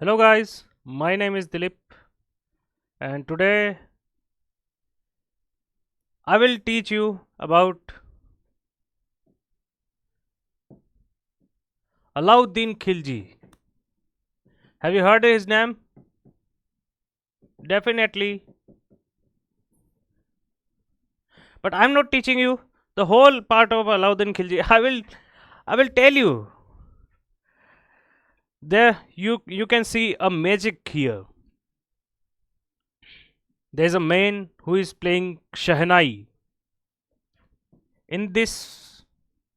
Hello guys, my name is Dilip and today I will teach you about Alauddin Khilji. Have you heard his name? Definitely. But I'm not teaching you the whole part of Alauddin Khilji. I will tell you. There you can see a magic here. There's a man who is playing Shahnai. In this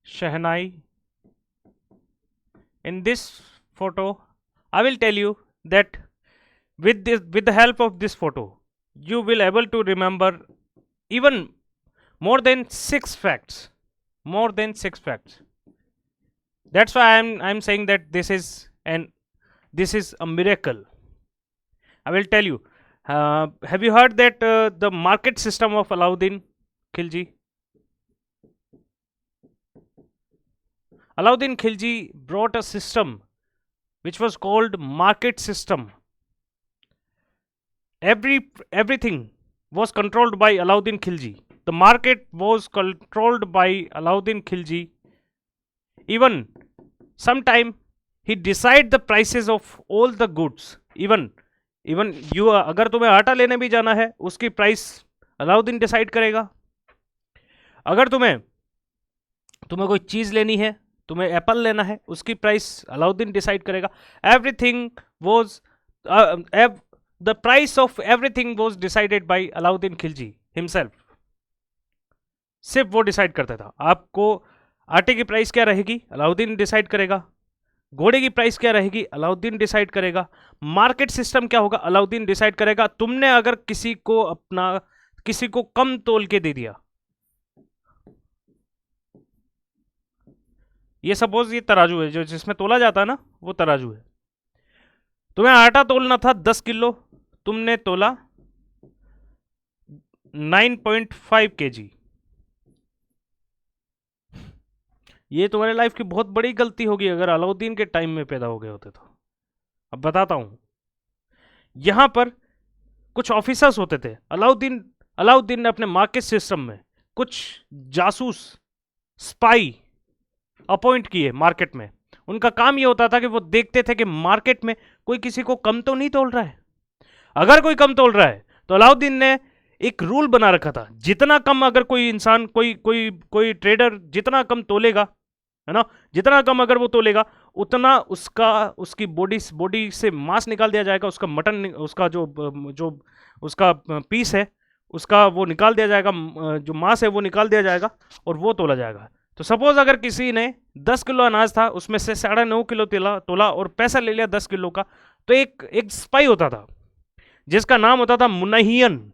Shahnai, in this photo, I will tell you that with the help of this photo, you will able to remember even more than six facts. More than six facts. That's why I'm saying that this is a miracle. I will tell you. Have you heard that the market system of Alauddin Khilji? Alauddin Khilji brought a system which was called market system. Everything was controlled by Alauddin Khilji. The market was controlled by Alauddin Khilji. Even sometime he decide the prices of all the goods. Even you अगर तुम्हें आटा लेने भी जाना है उसकी price Alauddin decide करेगा. अगर तुम्हें कोई चीज लेनी है, तुम्हें एप्पल लेना है, उसकी प्राइस अलाउद्दीन डिसाइड करेगा. Everything was the price of everything was decided by Alauddin Khilji himself. सिर्फ वो डिसाइड करता था. आपको आटे की प्राइस क्या रहेगी अलाउद्दीन डिसाइड करेगा. घोड़े की प्राइस क्या रहेगी अलाउद्दीन डिसाइड करेगा. मार्केट सिस्टम क्या होगा अलाउद्दीन डिसाइड करेगा. तुमने अगर किसी को कम तोल के दे दिया, ये सपोज ये तराजू है जो जिसमें तोला जाता है ना, वो तराजू है. तुम्हें आटा तोलना था 10 किलो, तुमने तोला 9.5 kg. ये तुम्हारे लाइफ की बहुत बड़ी गलती होगी अगर अलाउद्दीन के टाइम में पैदा हो गए होते तो. अब बताता हूं. यहां पर कुछ ऑफिसर्स होते थे. अलाउद्दीन ने अपने मार्केट सिस्टम में कुछ जासूस स्पाई अपॉइंट किए मार्केट में. उनका काम यह होता था कि वो देखते थे कि मार्केट में कोई किसी को कम तो नहीं तोल रहा है. अगर कोई कम तोल रहा है तो अलाउद्दीन ने एक रूल बना रखा था. जितना कम अगर कोई इंसान कोई ट्रेडर जितना कम तोलेगा, है ना, जितना कम अगर वो तोलेगा उतना उसकी बॉडी से मांस निकाल दिया जाएगा. उसका मटन, उसका जो उसका पीस है उसका वो निकाल दिया जाएगा. जो मांस है वो निकाल दिया जाएगा और वो तोला जाएगा. तो सपोज अगर किसी ने 10 किलो अनाज था, उसमें से 9.5 किलो तोला और पैसा ले लिया 10 किलो का, तो एक स्पाई होता था जिसका नाम होता था मुनाहियन.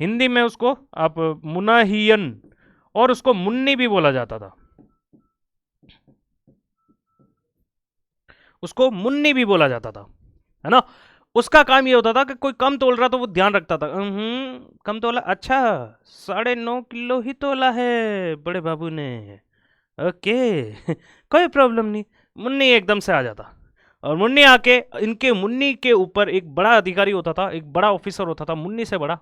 हिंदी में उसको आप मुनाहियन, और उसको मुन्नी भी बोला जाता था. उसको मुन्नी भी बोला जाता था, है ना. उसका काम ये होता था कि कोई कम तोल रहा तो वो ध्यान रखता था. कम तोला, अच्छा 9.5 किलो ही तोला है बड़े बाबू ने, ओके कोई प्रॉब्लम नहीं. मुन्नी एकदम से आ जाता. और मुन्नी आके इनके मुन्नी के ऊपर एक बड़ा अधिकारी होता था, एक बड़ा ऑफिसर होता था मुन्नी से बड़ा,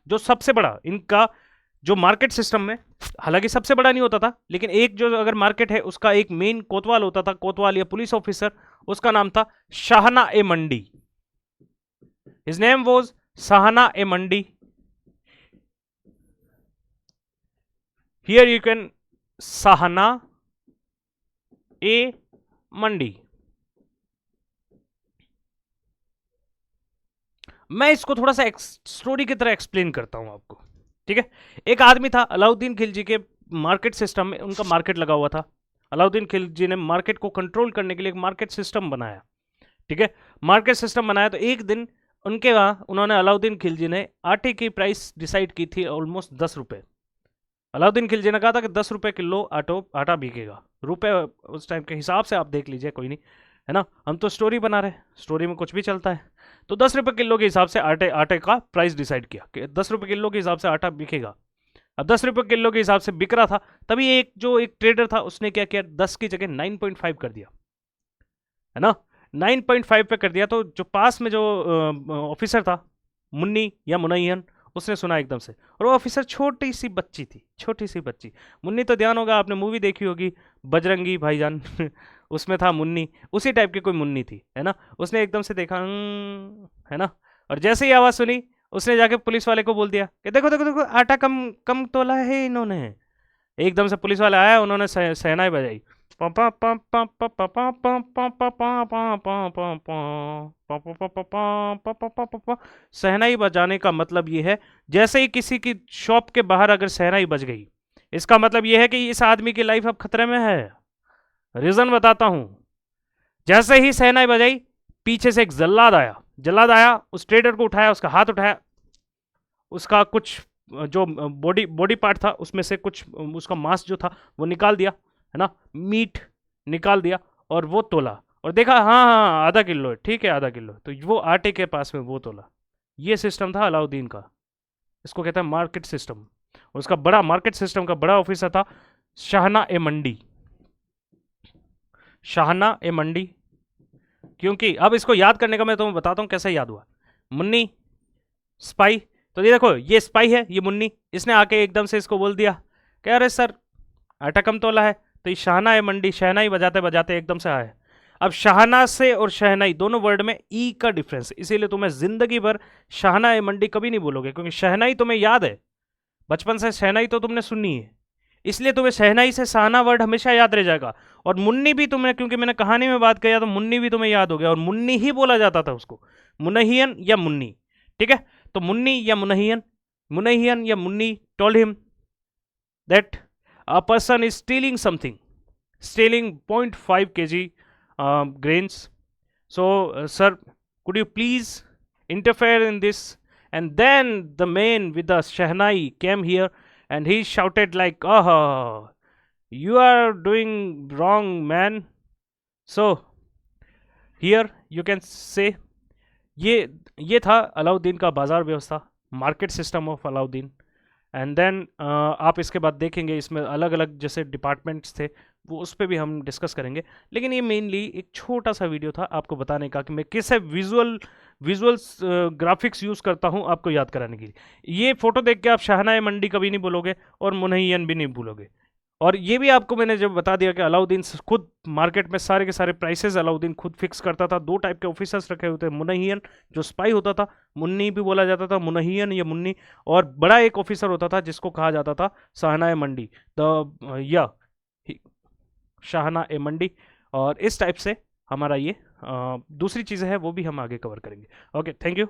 जो सबसे बड़ा इनका जो मार्केट सिस्टम में, हालांकि सबसे बड़ा नहीं होता था, लेकिन एक जो अगर मार्केट है उसका एक मेन कोतवाल होता था, कोतवाल या पुलिस ऑफिसर. उसका नाम था शाहना ए मंडी. His name was Sahana A Mandi. Here you can Sahana A Mandi. मैं इसको थोड़ा सा स्टोरी की तरह एक्सप्लेन करता हूं आपको, ठीक है. एक आदमी था अलाउद्दीन खिलजी के मार्केट सिस्टम में. उनका मार्केट लगा हुआ था. अलाउद्दीन खिलजी ने मार्केट को कंट्रोल करने के लिए एक मार्केट सिस्टम बनाया, ठीक है. मार्केट सिस्टम बनाया तो एक दिन उनके वहाँ उन्होंने अलाउद्दीन खिलजी ने आटे की प्राइस डिसाइड की थी ऑलमोस्ट 10 रुपये. अलाउद्दीन खिलजी ने कहा था कि 10 रुपये किलो आटा बिकेगा. रुपए उस टाइम के हिसाब से आप देख लीजिए, कोई नहीं, है ना. हम तो स्टोरी बना रहे हैं, स्टोरी में कुछ भी चलता है. तो 10 रुपये किलो के हिसाब से आटे का प्राइस डिसाइड किया कि 10 रुपये किलो के हिसाब से आटा बिकेगा. अब 10 रुपये किलो के हिसाब से बिक रहा था, तभी एक ट्रेडर था उसने क्या किया, 10 की जगह 9.5 कर दिया, है ना. 9.5 पे कर दिया। तो जो पास में जो ऑफिसर था, मुन्नी या मुनैयन, उसने सुना एकदम से, और वो ऑफिसर छोटी सी बच्ची थी, छोटी सी बच्ची। मुन्नी तो ध्यान होगा, आपने मूवी देखी होगी बजरंगी भाईजान उसमें था मुन्नी, उसी टाइप की कोई मुन्नी थी, है ना। उसने एकदम से देखा, है ना, और जैसे ही आवाज़ सुनी, उसने जाके पुलिस वाले को बोल दिया कि देखो देखो देखो, आटा कम कम तोला है इन्होंने। एकदम से पुलिस वाले आया, उन्होंने शहनाई बजाई, शहनाई बजाने का मतलब ये है, जैसे ही किसी की शॉप के बाहर अगर शहनाई बज गई, इसका मतलब ये है कि इस आदमी की लाइफ अब खतरे में है। रीजन बताता हूं। जैसे ही शहनाई बजाई, पीछे से एक जल्लाद आया, जल्लाद आया, उस ट्रेडर को उठाया, उसका हाथ उठाया, उसका कुछ जो बॉडी बॉडी पार्ट था उसमें से कुछ उसका मांस जो था वो निकाल दिया, है ना, मीट निकाल दिया, और वो तोला, और देखा हाँ हाँ आधा किलो है, ठीक है आधा किलो, तो वो आटे के पास में वो तोला। ये सिस्टम था अलाउद्दीन का, इसको कहते हैं मार्केट सिस्टम। उसका बड़ा मार्केट सिस्टम का बड़ा ऑफिसर था शाहना ए मंडी, शाहना ए मंडी। क्योंकि अब इसको याद करने का मैं तुम्हें बताता हूँ कैसे याद हुआ। मुन्नी स्पाई, तो ये देखो ये स्पाई है, ये मुन्नी, इसने आके एकदम से इसको बोल दिया कि अरे सर आटा कम तोला है, तो ये शाहना है मंडी, शहनाई बजाते बजाते एकदम से आए। अब शाहना से और शहनाई दोनों वर्ड में ई का डिफरेंस, इसीलिए तुम्हें जिंदगी भर शाहना है मंडी कभी नहीं बोलोगे, क्योंकि शहनाई तुम्हें याद है, बचपन से शहनाई तो तुमने सुनी है, इसलिए तुम्हें शहनाई से शाहना वर्ड हमेशा याद रह जाएगा। और मुन्नी भी तुम्हें, क्योंकि मैंने कहानी में बात किया तो मुन्नी भी तुम्हें याद हो गया, और मुन्नी ही बोला जाता था उसको, मुनहियन या मुन्नी, ठीक है। तो मुन्नी या मुनहियन, मुनहियन या Munni told him that a person is stealing something, stealing 0.5 kg grains. So sir, could you please interfere in this? And then the man with the shahnai came here, and he shouted like, oh, you are doing wrong man. So here you can say, ये था अलाउद्दीन का बाजार व्यवस्था, market system of Alauddin. And then आप इसके बाद देखेंगे इसमें अलग अलग जैसे डिपार्टमेंट्स थे, वो उस पर भी हम डिस्कस करेंगे, लेकिन ये मेनली एक छोटा सा वीडियो था आपको बताने का कि मैं कैसे विजुअल्स ग्राफिक्स यूज़ करता हूँ आपको याद कराने के लिए। ये फोटो देख के आप शाहनाए मंडी कभी नहीं बोलोगे, और मुनहियन भी नहीं भूलोगे। और ये भी आपको मैंने जब बता दिया कि अलाउद्दीन खुद मार्केट में सारे के सारे प्राइसेस अलाउद्दीन खुद फिक्स करता था। दो टाइप के ऑफिसर्स रखे हुए थे, मुनहियन जो स्पाई होता था, मुन्नी भी बोला जाता था, मुनहियन या मुन्नी, और बड़ा एक ऑफिसर होता था जिसको कहा जाता था शाहना ए मंडी, द या शाहना ए मंडी। और इस टाइप से हमारा ये दूसरी चीज़ है वो भी हम आगे कवर करेंगे। Okay, thank you.